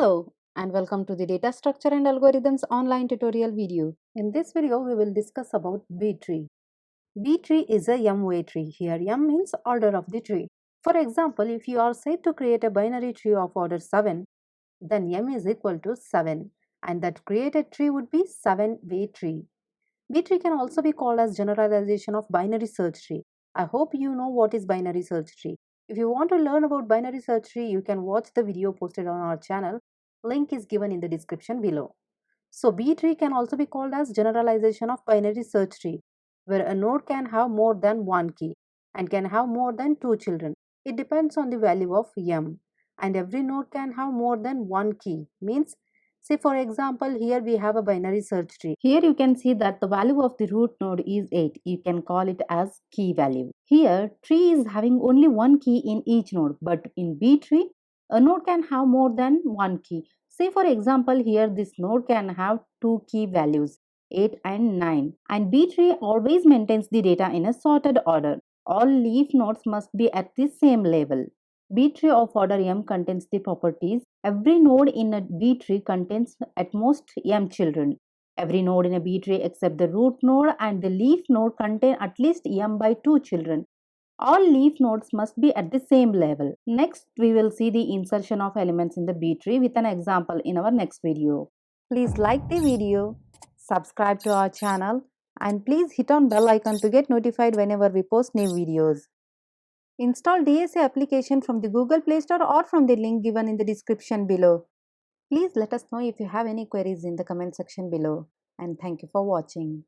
Hello and welcome to the Data Structure and Algorithms online tutorial video. In this video, we will discuss about B-tree. B-tree is a M-way tree. Here M means order of the tree. For example, if you are said to create a binary tree of order 7, then M is equal to 7 and that created tree would be 7-way tree. B-tree can also be called as generalization of binary search tree. I hope you know what is binary search tree. If you want to learn about binary search tree, you can watch the video posted on our channel. Link is given in the description below. So B-tree can also be called as generalization of binary search tree, where a node can have more than one key and can have more than two children. It depends on the value of M, and every node can have more than one key. Means, say for example, here we have a binary search tree. Here you can see that the value of the root node is 8. You can call it as key value. Here tree is having only one key in each node, but in B-tree, a node can have more than one key. Say for example, here this node can have two key values 8 and 9, and B-tree always maintains the data in a sorted order. All leaf nodes must be at the same level. B-tree of order M contains the properties. Every node in a B-tree contains at most M children. Every node in a B-tree except the root node and the leaf node contain at least M by 2 children. All leaf nodes must be at the same level. Next, we will see the insertion of elements in the B-tree with an example in our next video. Please like the video, subscribe to our channel, and please hit on bell icon to get notified whenever we post new videos. Install DSA application from the Google Play Store or from the link given in the description below. Please let us know if you have any queries in the comment section below. And thank you for watching.